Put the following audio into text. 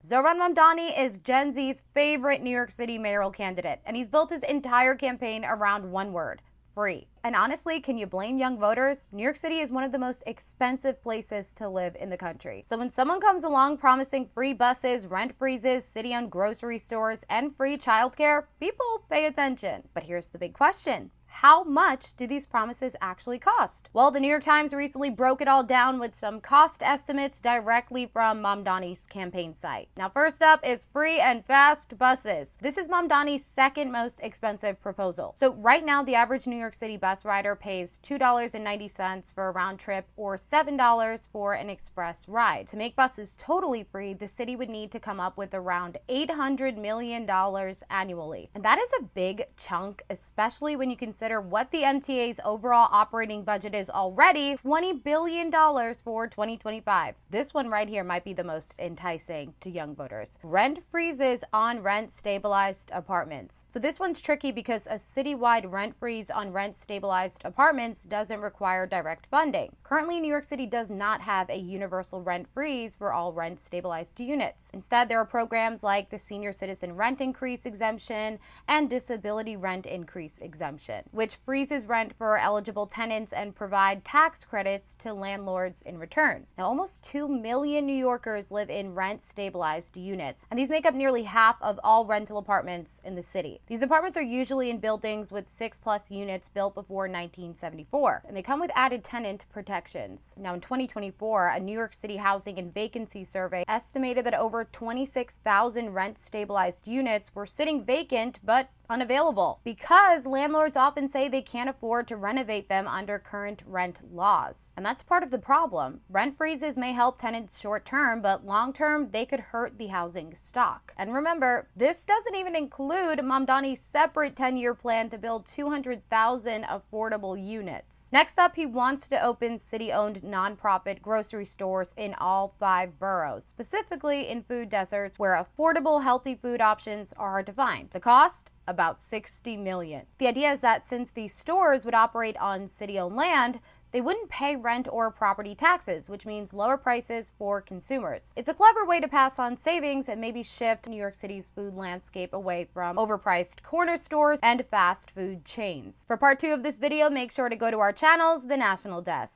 Zohran Mamdani is Gen Z's favorite New York City mayoral candidate, and he's built his entire campaign around one word: free. And honestly, can you blame young voters? New York City is one of the most expensive places to live in the country. So when someone comes along promising free buses, rent freezes, city-owned grocery stores, and free childcare, people pay attention. But here's the big question. How much do these promises actually cost? Well, the New York Times recently broke it all down with some cost estimates directly from Mamdani's campaign site. Now, first up is free and fast buses. This is Mamdani's second most expensive proposal. So right now, the average New York City bus rider pays $2.90 for a round trip or $7 for an express ride. To make buses totally free, the city would need to come up with around $800 million annually. And that is a big chunk, especially when you consider what the MTA's overall operating budget is already, $20 billion for 2025. This one right here might be the most enticing to young voters. Rent freezes on rent-stabilized apartments. So this one's tricky because a citywide rent freeze on rent-stabilized apartments doesn't require direct funding. Currently, New York City does not have a universal rent freeze for all rent-stabilized units. Instead, there are programs like the Senior Citizen Rent Increase Exemption and Disability Rent Increase Exemption, which freezes rent for eligible tenants and provide tax credits to landlords in return. Now, almost 2 million New Yorkers live in rent-stabilized units, and these make up nearly half of all rental apartments in the city. These apartments are usually in buildings with 6+ units built before 1974, and they come with added tenant protections. Now, in 2024, a New York City Housing and Vacancy Survey estimated that over 26,000 rent-stabilized units were sitting vacant but unavailable because landlords often say they can't afford to renovate them under current rent laws. And that's part of the problem. Rent freezes may help tenants short term, but long term, they could hurt the housing stock. And remember, this doesn't even include Mamdani's separate 10-year plan to build 200,000 affordable units. Next up, he wants to open city-owned nonprofit grocery stores in all 5 boroughs, specifically in food deserts where affordable, healthy food options are hard to find. The cost? About $60 million. The idea is that since these stores would operate on city-owned land, they wouldn't pay rent or property taxes, which means lower prices for consumers. It's a clever way to pass on savings and maybe shift New York City's food landscape away from overpriced corner stores and fast food chains. For part 2 of this video, make sure to go to our channels, The National Desk.